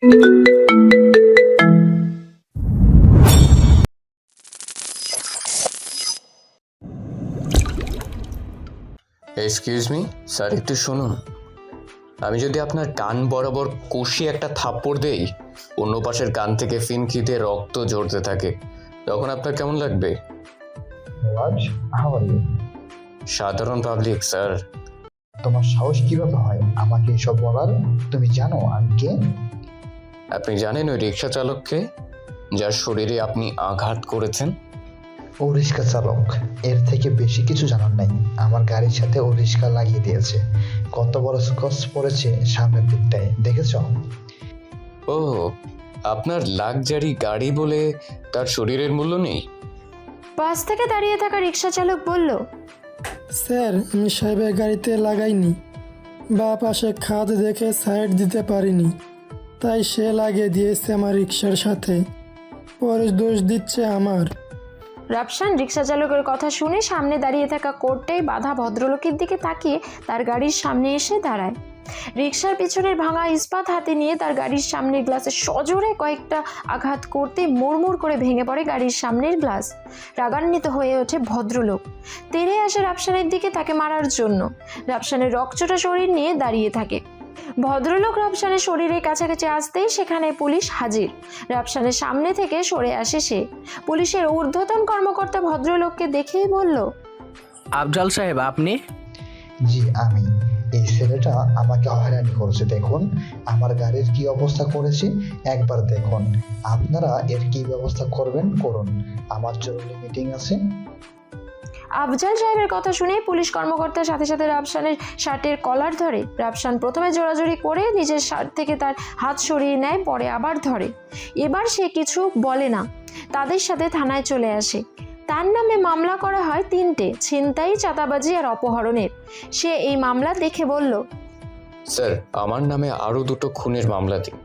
Excuse me sir, একটু শুনুন। আমি যদি আপনার কান বরাবর কষিয়ে একটা থাপ্পড় দেই, অন্য পাশের কান থেকে ফিনকিতে রক্ত ঝরতে থাকে, তখন আপনার কেমন লাগবে? রাজ, হাউ আর ইউ? সাধারণ পাবলিক স্যার। তোমার সাহস কিভাবে হয় আমাকে এসব বলার? তুমি জানো আমি কে? আপনি জানেন ওই রিক্সা চালককে, যার শরীরে আপনি আঘাত করেছেন? ও রিক্সা চালক, এর থেকে বেশি কিছু জানার নাই। আমার গাড়ির সাথে ও রিক্সা লাগিয়ে দিয়েছে। কত বড় স্কচ পড়েছে সামনের দিকটায়, দেখেছ? ও, আপনার লাক্সারি গাড়ি বলে তার শরীরের মূল্য নেই? পাশ থেকে দাঁড়িয়ে থাকা রিক্সা চালক বলল, স্যার, আমি সাহেবের গাড়িতে লাগাইনি, বা পাশে খাদ দেখে সাইড দিতে পারিনি, তাই সে লাগিয়ে দিয়েছে আমার রিক্সার সাথে। পরে দোষ দিচ্ছে আমার। রাফসান রিক্সা চালকের কথা শুনে সামনে দাঁড়িয়ে থাকা কোর্টেই বাঁধা ভদ্রলোকের দিকে তাকিয়ে তার গাড়ির সামনে এসে দাঁড়ায়। রিক্সার পিছনের ভাঙা ইস্পাত হাতে নিয়ে তার গাড়ির সামনের গ্লাসে সজোরে কয়েকটা আঘাত করতে মোড়মোড় করে ভেঙে পড়ে গাড়ির সামনের গ্লাস। রাগান্বিত হয়ে ওঠে ভদ্রলোক, তেড়ে আসে রাফসানের দিকে তাকে মারার জন্য। রাফসানের রকচটা শরীর নিয়ে দাঁড়িয়ে থাকে। ভদ্রলোক রাফসানের শরীরের কাছাকাছি আসতেই সেখানে পুলিশ হাজির। রাফসানের সামনে থেকে সরে আসে সে। পুলিশের ঊর্ধ্বতন কর্মকর্তা ভদ্রলোককে দেখেই বলল, আফজাল সাহেব, আপনি? জি আমি। এই ছেলেটা আমাকে হয়রানি করেছে, দেখুন আমার গাড়ির কি অবস্থা করেছে একবার দেখুন। আপনারা এর কি ব্যবস্থা করবেন করুন, আমার জরুরি মিটিং আছে। আফজাল সাহেবের কথা শুনে পুলিশ কর্মকর্তার সাথে সাথে রাফসানের শার্টের কলার ধরে। রাফসান প্রথমে জোরাজোরি করে নিজের শার্ট থেকে তার হাত সরিয়ে নেয়, পরে আবার ধরে। এবার সে কিছু বলে না, তাদের সাথে থানায় চলে আসে। তার নামে মামলা করা হয় 3টে, ছিনতাই, চাঁদাবাজি আর অপহরণের। সে এই মামলা দেখে বলল, স্যার, আমার নামে আরও 2টো খুনের মামলা দিন।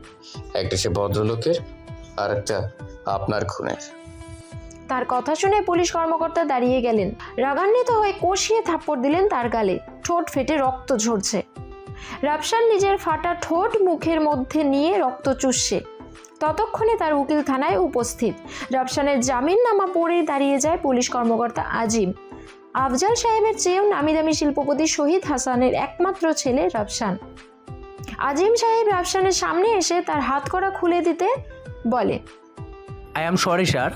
একটা সে ভদ্রলোকের, আর একটা আপনার খুনের। তার কথা শুনে পুলিশ কর্মকর্তা দাঁড়িয়ে গেলেন। রাগান্বিত হয়ে কষিয়ে থাপ্পড় দিলেন তার গালে। ঠোঁট ফেটে রক্ত ঝরছে। রাফসান নিজের ফাটা ঠোঁট মুখের মধ্যে নিয়ে রক্ত চুষছে। ততক্ষণে তার উকিল থানায় উপস্থিত। রাফসানের জামিননামা পড়ে দাঁড়িয়ে যায় পুলিশ কর্মকর্তা আজিম। আফজাল সাহেবের চেয়েও নামি দামি শিল্পপতি শহীদ হাসানের একমাত্র ছেলে রাফসান। আজিম সাহেব রাফসানের সামনে এসে তার হাতকড়া খুলে দিতে বলে, আই অ্যাম সরি স্যার,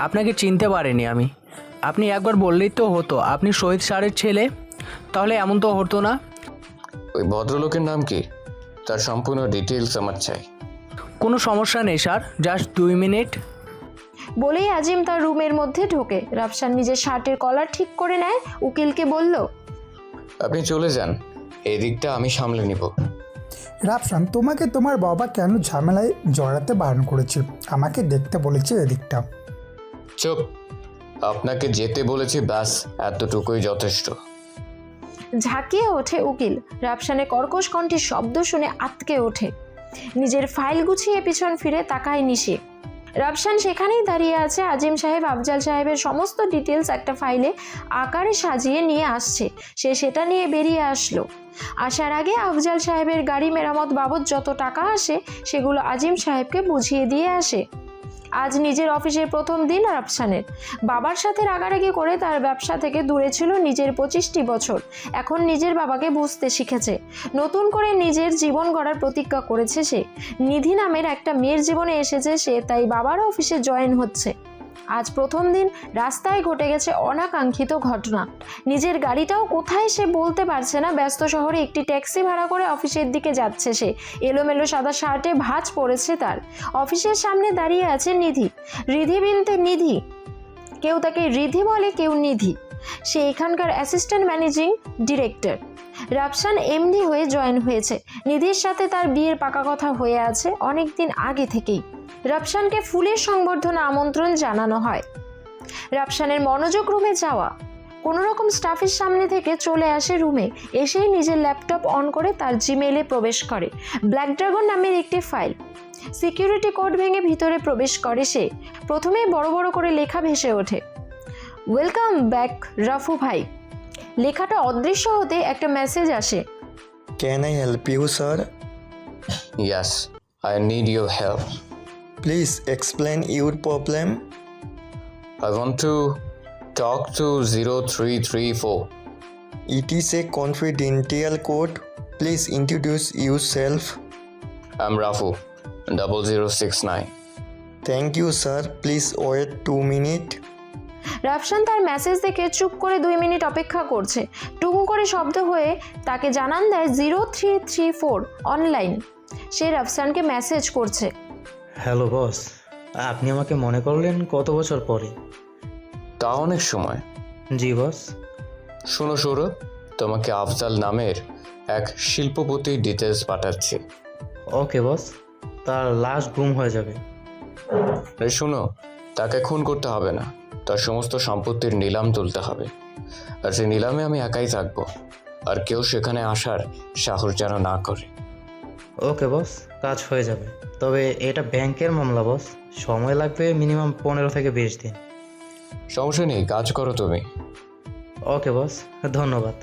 আপনাকে চিনতে পারিনি আমি। আপনি একবার বললেই তো হতো আপনি শহীদ স্যারের ছেলে, তাহলে এমন তো হতো না। ওই ভদ্রলোকের নাম কি? তার সম্পূর্ণ ডিটেলস আমার চাই। কোনো সমস্যা নেই স্যার, জাস্ট 2 মিনিট। বলেই আজিম তার রুমের মধ্যে ঢোকে। রাফসান নিজের শার্টের কলার ঠিক করে নেয়। উকিলকে বলল, আপনি চলে যান, এই দিকটা আমি সামলে নিব। রাফসান, তোমাকে তোমার বাবা কেন ঝামেলায় জড়াতে বারণ করেছে? আমাকে দেখতে বলেছে এদিকটা। চুপ, আপনাকে যেতে বলেছি, ব্যাস এতটুকুই যথেষ্ট। ঝাঁকিয়ে ওঠে উকিল। রাফসানের কর্কশ কণ্ঠের শব্দ শুনে আঁতকে ওঠে। নিজের ফাইল গুছিয়ে পিছন ফিরে তাকায় নিশে। রাফসান সেখানেই দাঁড়িয়ে আছে। আজিম সাহেব আফজাল সাহেবের সমস্ত ডিটেলস একটা ফাইলে আকারে সাজিয়ে নিয়ে আসছে। সে সেটা নিয়ে বেরিয়ে আসলো। আসার আগে আফজাল সাহেবের গাড়ি মেরামত বাবদ যত টাকা আসে সেগুলো আজিম সাহেবকে বুঝিয়ে দিয়ে আসে। আজ নিজের অফিসের প্রথম দিন রাফসানের। বাবার সাথে রাগারাগি করে তার ব্যবসা থেকে দূরে ছিল নিজের 25টি বছর। এখন নিজের বাবাকে বুঝতে শিখেছে। নতুন করে নিজের জীবন গড়ার প্রতিজ্ঞা করেছে সে। নিধি নামের একটা মেয়ের জীবনে এসেছে সে, তাই বাবার অফিসে জয়েন হচ্ছে। আজ প্রথম দিন। রাস্তায় ঘটে গেছে অনাকাঙ্ক্ষিত ঘটনা। নিজের গাড়িটাও কোথায় সে বলতে পারছে না। ব্যস্ত শহরে একটি ট্যাক্সি ভাড়া করে অফিসের দিকে যাচ্ছে সে। এলোমেলো সাদা শার্টে ভাঁজ পড়েছে তার। অফিসের সামনে দাঁড়িয়ে আছে নিধি। রিধি বিনতে নিধি। কেউ তাকে রিধি বলে, কেউ নিধি। সে এখানকার assistant managing director. Rafsan MD হয়ে জয়েন হয়েছে। নিধির সাথে তার বিয়ের পাকা কথা হয়ে আছে অনেক দিন আগে থেকেই। রাফসানকে ফুলের সংবর্ধনা আমন্ত্রণ জানানো হয়। রাফসানের মনোযোগ রুমে যাওয়া। কোনো রকম স্টাফের সামনে থেকে চলে আসে রুমে। এসেই নিজের ল্যাপটপ অন করে তার জিমেইলে প্রবেশ করে। ব্ল্যাক ড্রাগন নামের একটি ফাইল। সিকিউরিটি কোড ভেঙে ভিতরে প্রবেশ করে সে। প্রথমেই বড় বড় করে লেখা ভেসে ওঠে, ওয়েলকাম ব্যাক রাফু ভাই। লেখাটা অদৃশ্য হতে একটা মেসেজ আসে, Can I help you, sir? Yes, I need your help. Please explain your problem. I want to talk to 0334. It is a confidential code. Please introduce yourself. I'm Rafu, 0069. Thank you, sir. Please wait 2 minutes. Rafsan তার message দেখে চুপ করে 2 minute অপেক্ষা করছে। টুং করে শব্দ হয়ে তাকে জানান দেয় 0334 অনলাইন। সে রাফসানকে মেসেজ করছে। হ্যালো বস, আপনি আমাকে মনে করলেন কত বছর পরে? তা অনেক সময়। জি বস। শোনো সৌরভ, তোমাকে আফজাল নামের এক শিল্পপতির ডিটেলস পাঠাচ্ছি। ওকে বস, তার লাশ গুম হয়ে যাবে। শোনো, তাকে খুন করতে হবে না, তার সমস্ত সম্পত্তির নিলাম তুলতে হবে। আর সেই নিলামে আমি একাই থাকবো, আর কেউ সেখানে আসার সাহস যেন না করে। ওকে বস, কাজ হয়ে যাবে। তবে এটা ব্যাংকের মামলা বস, সময় লাগবে মিনিমাম 15 থেকে 20 দিন। সমস্যা নেই, কাজ করো তুমি। ওকে বস, ধন্যবাদ।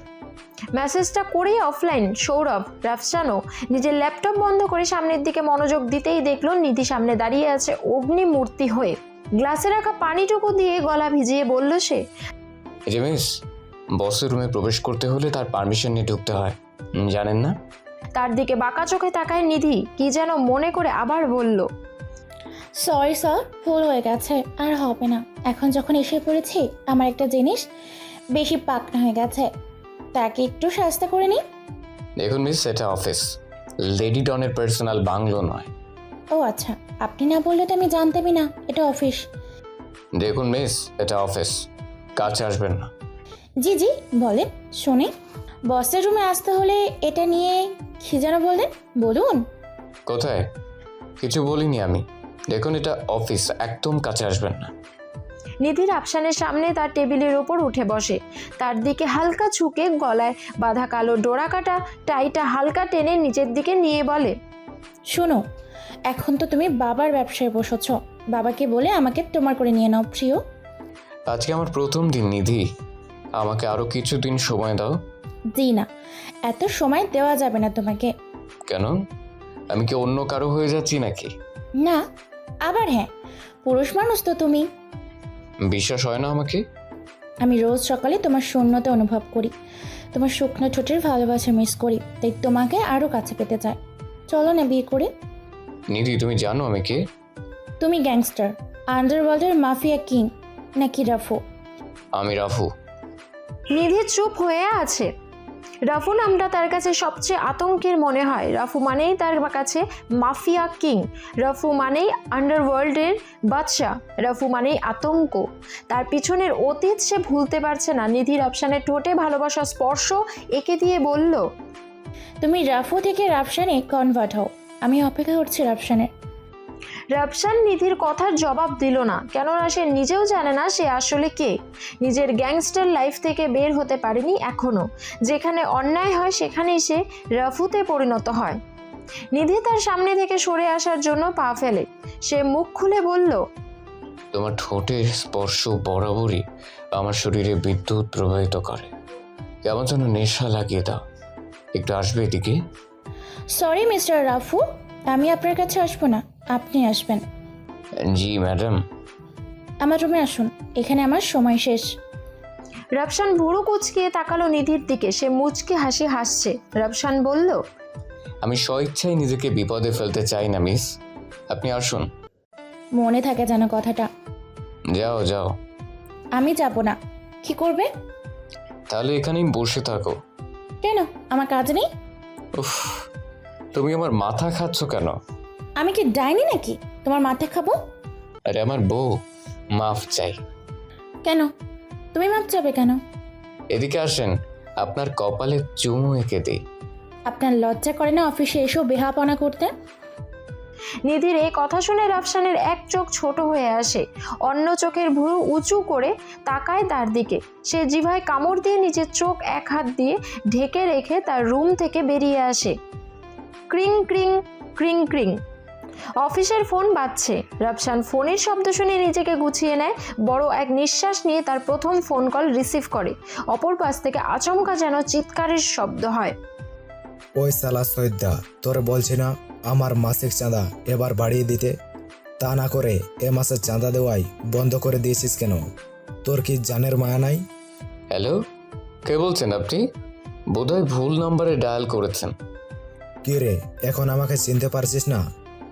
মেসেজটা করেই অফলাইন সৌরভ। রাফসানও নিজের ল্যাপটপ বন্ধ করে সামনের দিকে মনোযোগ দিতেই দেখলো নিধি সামনে দাঁড়িয়ে আছে অগ্নিমূর্তি হয়ে। গ্লাসে রাখা পানিটুকু দিয়ে গলা ভিজিয়ে বলল সে, এই যে মিস, বসের রুমে প্রবেশ করতে হলে তার পারমিশন নিয়ে ঢুকতে হয়, জানেন না? তার দিকে বাঁকা চোখে তাকায় নিধি, কি যেন মনে করে আবার বলল, সরি স্যার, ভুল হয়ে গেছে, আর হবে না। এখন যখন এসে পড়েছি, আমার একটা জিনিস বেশি পাকনা হয়ে গেছে, তাকে একটু শাস্তি করে নিই। দেখুন মিস, এটা অফিস, লেডি ডনের পার্সোনাল বাংলো নয়। ও আচ্ছা, আপনি না বললে তো আমি জানতামই না এটা অফিস। দেখুন মিস, এটা অফিস, কাছে আসবেন না। জি জি বলেন, শুনি। বসের রুমে আসতে হলে এটা নিয়ে কি যেন বললেন, বলুন। কোথায়? কিছু বলিনি আমি। দেখুন, এটা অফিস, একদম কাছে আসবেন না। নিধি রাফসানের সামনে তার টেবিলের ওপর উঠে বসে। তার দিকে হালকা ঝুঁকে গলায় বাঁধা কালো ডোরা কাটা টাইটা হালকা টেনে নিচের দিকে নিয়ে বলে, শোনো, এখন তো তুমি বাবার ব্যবসায় বসেছ, বাবাকে বলে আমাকে তোমার করে নিয়ে নাও প্রিয়। আজকে আমার প্রথম দিন নিধি, আমাকে আরো কিছুদিন সময় দাও। জি না, এত সময় দেওয়া যাবে না তোমাকে। কেন? আমি কি অন্য কারো হয়ে যাচ্ছি নাকি? না, আবার হ্যাঁ, পুরুষ মানুষ তো তুমি। বিশ্বাস হয় না আমাকে? আমি রোজ সকালে তোমার শূন্যতা অনুভব করি, তোমার শুকনো ঠোঁটের ভালোবাসা মিস করি, তাই তোমাকে আরও কাছে পেতে চাই। চলো না বিয়ে করে। নিধি, তুমি জানো আমি কে? তুমি গ্যাংস্টার, আন্ডারওয়ার্ল্ডের মাফিয়া কিং নাকি রাফু? আমি রাফু। নিধি চুপ হয়ে আছে। রাফু নামটা তার কাছে সবচেয়ে আতঙ্কের মনে হয়। রাফু মানেই তার কাছে মাফিয়া কিং, রাফু মানেই আন্ডারওয়ার্ল্ডের বাদশাহ, রাফু মানেই আতঙ্ক। তার পিছনের অতীত সে ভুলতে পারছে না। নিধি রাফসানের ঠোঁটে ভালোবাসা স্পর্শ এঁকে দিয়ে বলল, তুমি রাফু থেকে রাফসানে কনভার্ট হও, আমি অপেক্ষা করছি রাফসানের। রাফসান নিধির কথার জবাব দিল না, কেননা সে নিজেও জানে না সে আসলে কে। নিজের গ্যাংস্টার লাইফ থেকে বের হতে পারেনি এখনো। যেখানে অন্যায় হয় সেখানেই সে রাফুতে পরিণত হয়। নিধি তার সামনে থেকে সরে আসার জন্য পা ফেলে। সে মুখ খুলে বলল, তোমার ঠোঁটের স্পর্শ বরাবরই আমার শরীরে বিদ্যুৎ প্রবাহিত করে, কেমন যেন নেশা লাগিয়ে দাও। একটু আসবে এদিকে? সরি মিস্টার রাফু, আমি আপনার কাছে আসবো না, আপনি আসবেন। জি ম্যাডাম। আমার রুমে আসুন, এখানে আমার সময় শেষ। রাফসান ভুরু কুচকিয়ে তাকালো নিধির দিকে। সে মুচকি হাসি হাসছে। রাফসান বলল, আমি স্বইচ্ছায় নিজেকে বিপদে ফেলতে চাই না মিস, আপনি আসুন। মনে থাকে যেন কথাটা। যাও যাও। আমি যাব না। কি করবে? তাহলে এখানেই বসে থাকো। কেন, আমার কাজ নেই? উফ, তুমি আমার মাথা খাচ্ছ কেন? আমি কি ডাইনি নাকি তোমার মাথা খাবো? আরে আমার বউ, মাফ চাই। কেন? তুমি মাপ চাবে কেন? এদিকে আসেন, আপনার কপালে চুমু এঁকে দিই। আপনার লজ্জা করে না অফিসে এসেও বেহাপনা করতে? নিধির এই কথা শুনে রাফসানের এক চোখ ছোট হয়ে আসে। অন্য চোখের ভুরু উঁচু করে তাকায় তার দিকে। সে জিভায় কামড় দিয়ে নিজের চোখ এক হাত দিয়ে ঢেকে রেখে তার রুম থেকে বেরিয়ে আসে। ক্রিং ক্রিং ক্রিং ক্রিং অফিসের ফোন বাজছে। রাফসান ফোনের শব্দ শুনে নিজেকে গুছিয়ে নেয়। বড় এক নিঃশ্বাস নিয়ে তার প্রথম ফোন কল রিসিভ করে। অপর পাশ থেকে আচমকা যেন চিৎকারের শব্দ হয়। ওই সালা সৈদ্যা, তোরে বলছি না আমার মাসিক চাঁদা এবার বাড়িয়ে দিতে। তা না করে এ মাসের চাঁদা দেওয়াই বন্ধ করে দিয়েছিস কেন? তোর কি জানের মায়া নাই? হ্যালো, কে বলছেন আপনি? বোধহয় ভুল নম্বরে ডায়াল করেছেন। কি রে, এখন আমাকে চিনতে পারছিস না?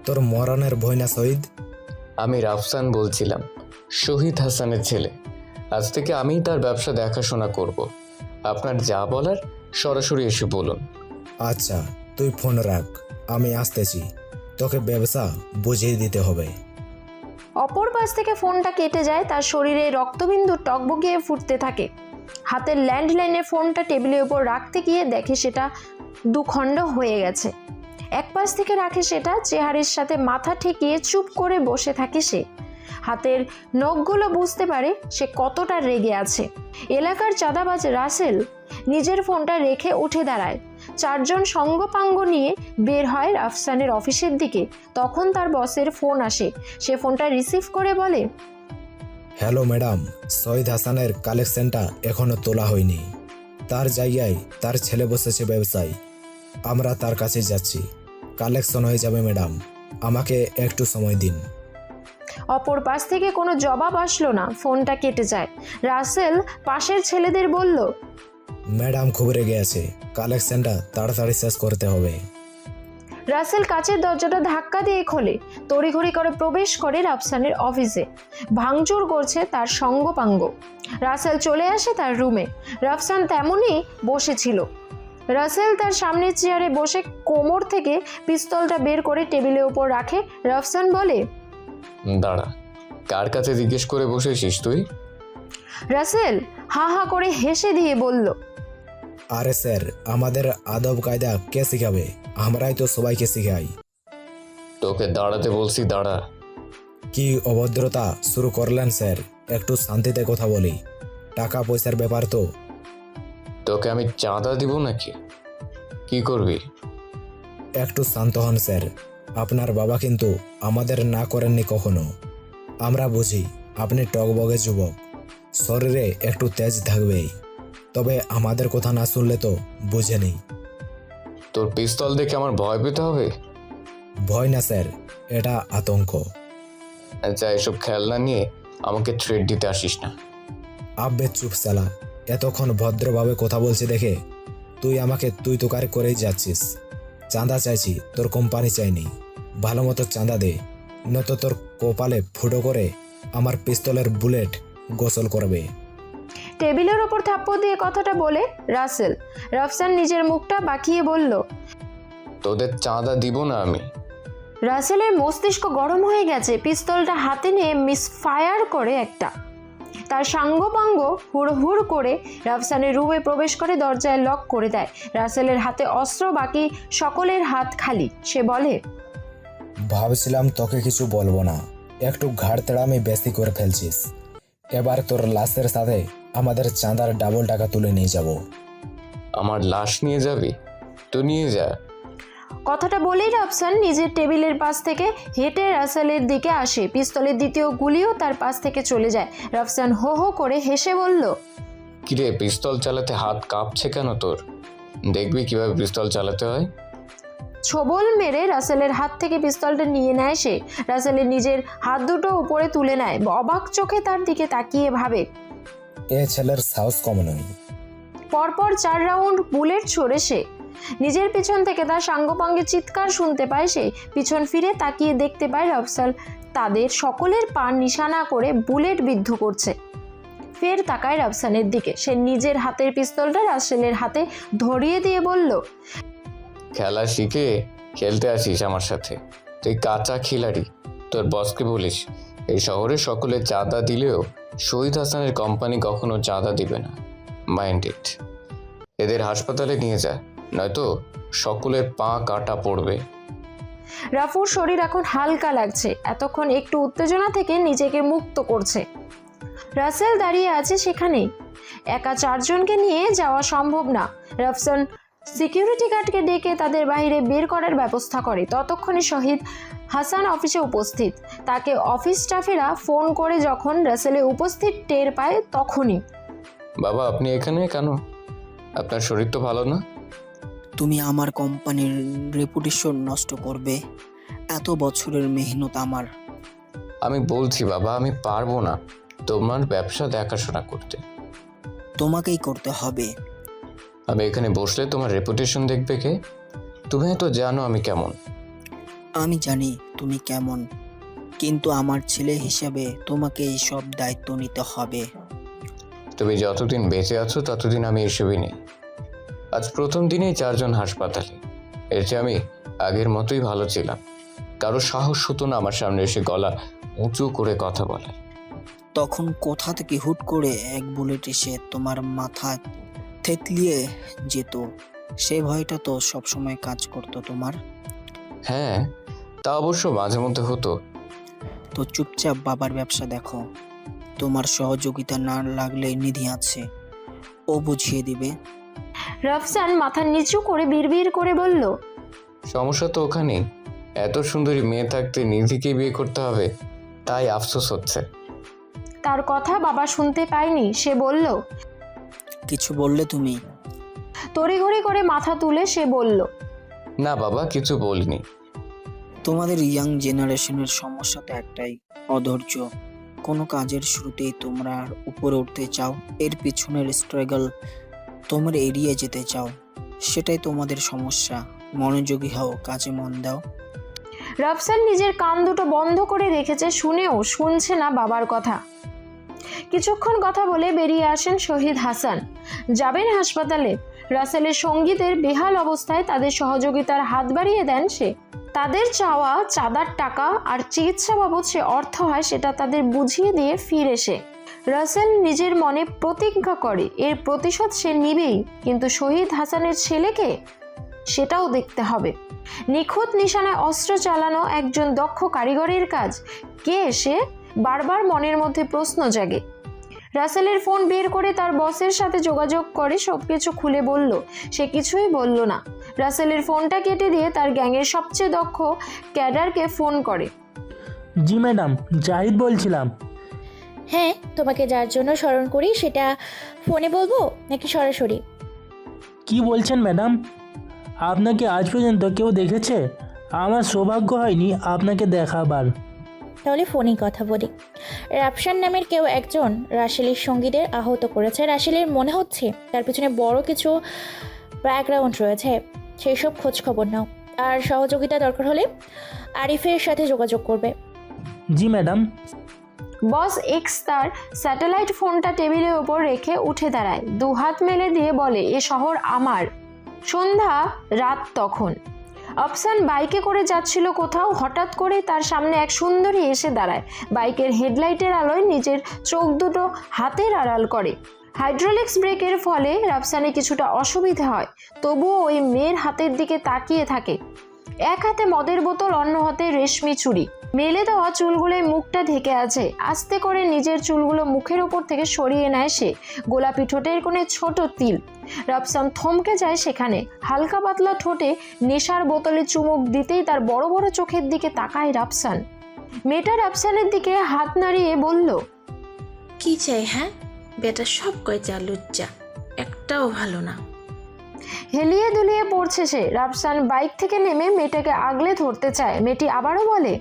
তোর মরণের ভয় না শহীদ? আমি রাফসান বলছিলাম, শহীদ হাসানের ছেলে। আজ থেকে আমিই তার ব্যবসা দেখাশোনা করব। আপনার যা বলার সরাসরি এসে বলুন। আচ্ছা, তুই ফোন রাখ, আমি আসতেছি। তোকে ব্যবসা বুঝিয়ে দিতে হবে। অপর পাশ থেকে ফোনটা কেটে যায়, তার শরীরে রক্তবিন্দু টকবগিয়ে ফুটতে থাকে। হাতের ল্যান্ডলাইনে ফোনটা টেবিলের উপর রাখতে গিয়ে দেখে সেটা দুখণ্ড হয়ে গেছে। এক পাশ থেকে রাখে সেটা, চেহারের সাথে মাথা ঠেকিয়ে চুপ করে বসে থাকে সে। হাতের নখগুলো বুঝতে পারে সে কতটা রেগে আছে। এলাকার চাঁদাবাজ রাসেল নিজের ফোনটা রেখে উঠে দাঁড়ায়। চারজন সঙ্গপাঙ্গ নিয়ে বের হয় রাফসানের অফিসের দিকে। তখন তার বসের ফোন আসে। সে ফোনটা রিসিভ করে বলে, হ্যালো ম্যাডাম, শহীদ হাসানের কালেকশনটা এখনো তোলা হয়নি। তার জায়গায় তার ছেলে বসেছে ব্যবসায়ী। আমরা তার কাছে যাচ্ছি। কালেকশন হয়ে যাবে ম্যাডাম, আমাকে একটু সময় দিন। অপর পাশ থেকে কোনো জবাব আসলো না। ফোনটা কেটে যায়। রাসেল পাশের ছেলেদের বলল, ম্যাডাম খুব রেগে আছে, কালেকশনটা তাড়াতাড়ি শেষ করতে হবে। রাসেল কাচের দরজাটা ধাক্কা দিয়ে খোলে। তড়িঘড়ি করে প্রবেশ করে রাফসানের অফিসে। ভাঙচুর করছে তার সঙ্গপাঙ্গ। রাসেল চলে আসে তার রুমে। রাফসান তেমনই বসেছিল। রাসেল তার সামনের চেয়ারে বসে কোমর থেকে পিস্তলটা বের করে টেবিলের উপর রাখে। রাফসান বলে, দাঁড়া, কার কাছে জিজ্ঞেস করে বসেছিস তুই? রাসেল হা হা করে হেসে দিয়ে বলল, আরে স্যার, আমাদের আদব কায়দা কে শিখাবে? আমরাই তো সবাইকে শিখাই। তোকে দাঁড়াতে বলছি, দাঁড়া। কি অভদ্রতা শুরু করলেন স্যার? একটু শান্তিতে কথা বলি। টাকা পয়সার ব্যাপার তো। তোকে আমি চাঁদা দিব নাকি? কি করবি? একটু শান্ত হন স্যার। আপনার বাবা কিন্তু আমাদের না করেননি কখনো। আমরা বুঝি আপনি টকবগে যুবক, শরীরে একটু তেজ থাকবেই, তবে আমাদের কথা না শুনলে তো বুঝে নেই। তোর পিস্তল দেখে আমার ভয় পেতে হবে? ভয় না স্যার, এটা আতঙ্ক। আচ্ছা, এসব খেলনা নিয়ে আমাকে থ্রেট দিতে আসিস না। আব্বে চুপ সালা, এতক্ষণ ভদ্রভাবে কথা বলছি দেখে তুই আমাকে তুই তোকারি করেই যাচ্ছিস। চাঁদা চাইছি, তোর কোম্পানি চাইনি। ভালো মতো চাঁদা দে, নয়তো তোর কপালে ফুটো করে আমার পিস্তলের বুলেট গোসল করবে। টেবিলের ওপর থাপ্পড় দিয়ে কথাটা বলে রাসেল। রাফসান নিজের মুখটা বাঁকিয়ে বলল, তোদের চাঁদা দিব না আমি। রাসেলের মস্তিষ্ক গরম হয়ে গেছে। পিস্তলটা হাতে নিয়ে মিসফায়ার করে একটা। তার সাঙ্গপাঙ্গ হুড় করে রাফসানের রুমে প্রবেশ করে দরজায় লক করে দেয়। রাসেলের হাতে অস্ত্র, বাকি সকলের হাত খালি। সে বলে, ভাবছিলাম তোকে কিছু বলবো না, একটু ঘাড় তেড়ামি বেশি করে ফেলছিস। এবার তোর লাশের সাথে আমাদের চাঁদার ডাবল টাকা তুলে নিয়ে যাব। আমার লাশ নিয়ে যাবি? তো নিয়ে যা। কথাটা বলেই রাফসান নিজের টেবিলের পাশ থেকে হেঁটে রাসেলের দিকে আসে। পিস্তলের দ্বিতীয় গুলিও তার পাশ থেকে চলে যায়। রাফসান হো হো করে হেসে বলল, কিরে, পিস্তল চালাতে হাত কাঁপছে কেন তোর? দেখবি কিভাবে পিস্তল চালাতে হয়। ছোবল মেরে রাসেলের হাত থেকে পিস্তলটা নিয়ে নেয় সে। রাসেলের নিজের হাত দুটো উপরে তুলে নেয়। অবাক চোখে তার দিকে তাকিয়ে ভাবে, এ ছেলের সাহস কম নয়। পরপর 4 রাউন্ড বুলেট ছোড়ে সে। নিজের পিছন থেকে তার সাঙ্গপাঙ্গে চিৎকার শুনতে পায় সে। পিছন ফিরে তাকিয়ে দেখতে পায় রাফসাল তাদের সকলের পা নিশানা করে বুলেট বিদ্ধ করছে। ফের তাকায় রাফসানের দিকে। সে নিজের হাতের পিস্তলটা রাসেলের হাতে ধরিয়ে দিয়ে বলল, খেলা শিখে খেলতে আসিস আমার সাথে? তুই কাঁচা খিলাড়ি। তোর বসকে বলিস এই শহরে সকলে চাঁদা দিলেও শহীদ হাসানের কোম্পানি কখনো চাঁদা দিবে না। Mind it. এদের হাসপাতালে নিয়ে যা, নয়তো সকলের পা কাটা পড়বে। রাফুর শরীর এখন হালকা লাগছে। এতক্ষণ একটু উত্তেজনা থেকে নিজেকে মুক্ত করছে। রাসেল দাঁড়িয়ে আছে সেখানেই। একা 4 জনকে নিয়ে যাওয়া সম্ভব না। রাফসান সিকিউরিটি গার্ডকে ডেকে তাদের বাইরে বের করার ব্যবস্থা করে। ততক্ষণে শহীদ হাসান অফিসে উপস্থিত। তাকে অফিস স্টাফেরা ফোন করে যখন রাসেলের উপস্থিত টের পায় তখনই। বাবা, আপনি এখানে কেন? আপনার শরীর তো ভালো না। তুমি আমার কোম্পানির রেপুটেশন নষ্ট করবে? এত বছরের মেহনত আমার। আমি বলছি বাবা, আমি পারবো না তোমার ব্যবসা দেখাশোনা করতে। তোমাকেই করতে হবে। আমি এখানে বসলে তোমার রেপুটেশন দেখবে কে? তুমি তো জানো আমি কেমন। আমি জানি তুমি কেমন, কিন্তু আমার ছেলে হিসেবে তোমাকে এই সব দায়িত্ব নিতে হবে। তুমি যতদিন বেঁচে আছো ততদিন আমি এসবই নেই। আজ প্রথম দিনেই 4 জন হাসপাতালে। এর চেয়ে আমি আগের মতোই ভালো ছিলাম। কারো সাহস হতো না আমার সামনে এসে গলা উঁচু করে কথা বলার। তখন কোথা থেকে হুট করে এক বুলেট এসে তোমার মাথা থেতলিয়ে যেত, সে ভয়টা তো সবসময় কাজ করতো তোমার। হ্যাঁ, তা অবশ্য মাঝে মধ্যে হতো। তো চুপচাপ বাবার ব্যবসা দেখো। তোমার সহযোগিতা না লাগলে নিধি আছে, ও বুঝিয়ে দিবে। রাফসান মাথা নিচু করে বিড়বিড় করে বলল, সমস্যা তো ওখানেই। এত সুন্দরী মেয়ে থাকতে নিধিকে বিয়ে করতে হবে, তাই আফসোস হচ্ছে। তার কথা বাবা শুনতে পায়নি। সে বলল, কিছু বললে তুমি? তড়িঘড়ি করে মাথা তুলে সে বলল, না বাবা, কিছু বলিনি। তোমাদের ইয়াং জেনারেশনের সমস্যা তো একটাই, অধৈর্য। কোনো কাজের শুরুতেই তোমরা উপরে উঠতে চাও, এর পিছনের স্ট্রাগল তোমরা এড়িয়ে যেতে চাও। সেটাই তোমাদের সমস্যা। মনোযোগী হও, কাজে মন দাও। রাফসান নিজের কান দুটো বন্ধ করে রেখেছে, শুনেও শুনছে না বাবার কথা। কিছুক্ষণ কথা বলে বেরিয়ে আসেন শহীদ হাসান। যাবেন হাসপাতালে। রাসেলের সঙ্গীতের বেহাল অবস্থায় তাদের সহযোগিতার হাত বাড়িয়ে দেন সে। তাদের চাওয়া চাঁদার টাকা আর চিকিৎসা বাবদ সে অর্থ হয় সেটা তাদের বুঝিয়ে দিয়ে ফিরে এসে রাসেল নিজের মনে প্রতিজ্ঞা করে এর প্রতিশোধ সে নিবেই, কিন্তু শহীদ হাসানের ছেলেকে সেটাও দেখতে হবে। নিখুঁত নিশানায় অস্ত্র চালানো একজন দক্ষ কারিগরের কাজ। কে সে? বারবার মনের মধ্যে প্রশ্ন জাগে। রাসেলের ফোন বের করে তার বসের সাথে যোগাযোগ করে সবকিছু খুলে বলল। সে কিছুই বলল না। রাসেলের ফোনটা কেটে দিয়ে তার গ্যাংয়ের সবচেয়ে দক্ষ ক্যাডারকে ফোন করে। জি ম্যাডাম, জাহিদ বলছিলাম। হ্যাঁ, তোমাকে যার জন্য স্মরণ করি সেটা ফোনে বলবো নাকি সরাসরি? কি বলছেন ম্যাডাম? আপনাকে আজ পর্যন্ত কেউ দেখেছে? আমার সৌভাগ্য হয়নি আপনাকে দেখাবার। তাহলে ফোনেই কথা বলি। রাফসান নামের কেউ একজন রাসেলের সঙ্গীদের আহত করেছে। রাসেলের মনে হচ্ছে তার পিছনে বড় কিছু ব্যাকগ্রাউন্ড রয়েছে। সেই সব খোঁজ খবর নাও, আর সহযোগিতা দরকার হলে আরিফের সাথে যোগাযোগ করবে। জি ম্যাডাম। বস এক্স তার স্যাটেলাইট ফোনটা টেবিলের ওপর রেখে উঠে দাঁড়ায়, দুহাত মেলে দিয়ে বলে, এ শহর আমার। সন্ধ্যা রাত তখন। আফসান বাইকে করে যাচ্ছিল কোথাও। হঠাৎ করে তার সামনে এক সুন্দরী এসে দাঁড়ায়। বাইকের হেডলাইটের আলোয় নিজের চোখ দুটো হাতের আড়াল করে। হাইড্রোলিক্স ব্রেকের ফলে রাফসানের কিছুটা অসুবিধা হয়, তবুও ওই মেয়ের হাতের দিকে তাকিয়ে থাকে। এক হাতে মদের বোতল, অন্য হাতে রেশমি চুড়ি। মেলে দেওয়া চুলগুলোয় মুখটা ঢেকে আছে। আস্তে করে নিজের চুলগুলো মুখের ওপর থেকে সরিয়ে নেয় সে। গোলাপি ঠোঁটের কোণে ছোট তিল। রাফসান থমকে যায় সেখানে। হালকা পাতলা ঠোঁটে নেশার বোতলে চুমুক দিতেই তার বড় বড় চোখের দিকে তাকায় রাফসান। মেয়েটা রাফসানের দিকে হাত নাড়িয়ে বলল, কি চাই? হ্যাঁ, বেটা সব কয়টা লুচ্চা, একটাও ভালো না। হেলিয়ে দুলিয়ে পড়ছে সে। রাফসান বাইক থেকে নেমে মেয়েটাকে আগলে ধরতে চায়। মেয়েটি আবারও বলে,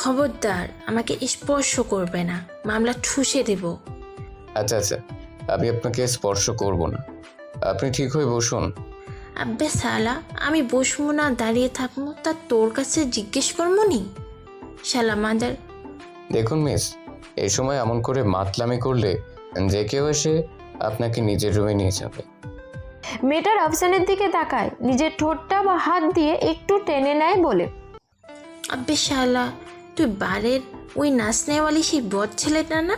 খবরদার আমাকে স্পর্শ করবে না, মামলা ঠুসে দেব। আচ্ছা আচ্ছা, আমি আপনাকে স্পর্শ করব না, আপনি ঠিক হয়ে বসুন। আব্বে শালা, আমি বসবো না দাঁড়িয়ে থাকবো তা তোর কাছে জিজ্ঞেস করবো নি? শালা মাদার। দেখুন মিস, এই সময় এমন করে মাতলামি করলে যে কেউ এসে আপনাকে নিজের রুমে নিয়ে যাবে। মেয়েটা রাফসানের দিকে তাকায়, নিজের ঠোঁটটা বা হাত দিয়ে একটু টেনে নেয়, বলে, আব্বে শালা, তুই বারের ওই নাচনেওয়ালি সেই বদ ছেলেটা না?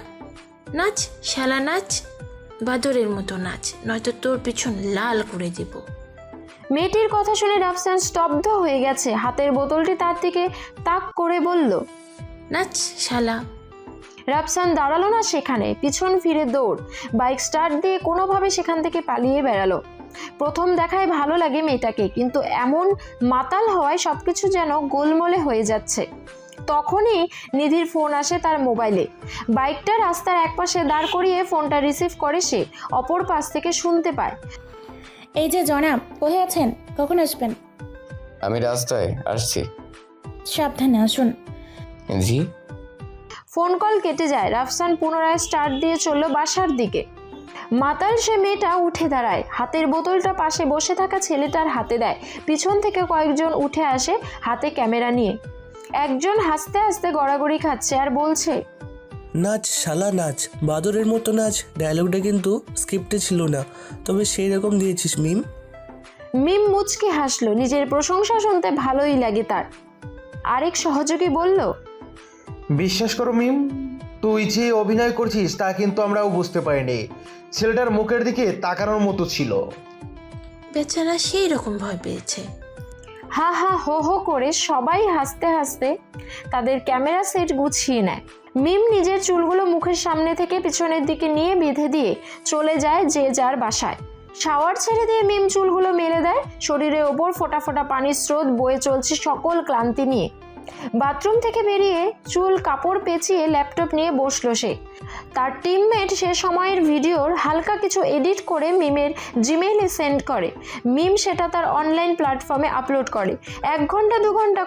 নাচ শালা, নাচ, বাদরের মতো নাচ, নয়তো তোর পিছন লাল করে দেব। মেয়েটির কথা শুনে রাফসান স্তব্ধ হয়ে গেছে। হাতের বোতলটি তার দিকে তাক করে বলল, নাচ শালা। রাফসান দাঁড়ালো না সেখানে, পিছন ফিরে দৌড়। বাইক স্টার্ট দিয়ে কোনোভাবে সেখান থেকে পালিয়ে বেড়ালো। প্রথম দেখায় ভালো লাগে মেয়েটাকে, কিন্তু এমন মাতাল হওয়ায় সবকিছু যেন গোলমলে হয়ে যাচ্ছে। তখনই নিধির ফোন আসে তার মোবাইলে। বাইকটা রাস্তার একপাশে দাঁড় করিয়ে ফোনটা রিসিভ করে সে। অপর পাশ থেকে শুনতে পায়, এই যে জনাব, কোথায় আছেন? কখন আসবেন? আমি রাস্তায় আসছি। সাবধানে আসুন। জি। ফোন কল কেটে যায়। রাফসান পুনরায় স্টার্ট দিয়ে চলল বাসার দিকে। মাতাল সে মেয়েটা উঠে দাঁড়ায়, হাতের বোতলটা পাশে বসে থাকা ছেলেটার হাতে দেয়। পিছন থেকে কয়েকজন উঠে আসে হাতে ক্যামেরা নিয়ে। একজন হাসতে হাসতে গড়াগড়ি খাচ্ছে আর বলছে, নাচ শালা নাচ, বাদরের মতো নাচ। ডায়লগটা কিন্তু স্ক্রিপ্টে ছিল না, তবে সেই রকম দিয়েছিস মিম। মিম মুচকি হাসলো, নিজের প্রশংসা শুনতে ভালোই লাগে তার। আরেক সহযোগী বলল, বিশ্বাস করো মিম, তুই যে অভিনয় করছিস তা কিন্তু আমরাও বুঝতে পারিনি। ছেলেটার মুখের দিকে তাকানোর মতো ছিল। বেচারা সেই রকম ভয় পেয়েছে। হা হা হো হো করে সবাই হাসতে হাসতে তাদের ক্যামেরা সেট গুছিয়ে নেয়। মিম নিজের চুলগুলো মুখের সামনে থেকে পিছনের দিকে নিয়ে বেঁধে দিয়ে চলে যায় যে যার বাসায়। শাওয়ার ছেড়ে দিয়ে মিম চুলগুলো মেলে দেয়। শরীরের ওপর ফোঁটা ফোঁটা পানির স্রোত বয়ে চলছে সকল ক্লান্তি নিয়ে। বাথরুম থেকে বেরিয়ে চুল কাপড় পেঁচিয়ে ল্যাপটপ নিয়ে বসলো সে। তার টিমমেট সে সময়ের ভিডিওর হালকা কিছু এডিট করে মিমের জিমেইলে সেন্ড করে। মিম সেটা তার অনলাইন প্ল্যাটফর্মে আপলোড করে। 1 ঘন্টা 2 ঘন্টা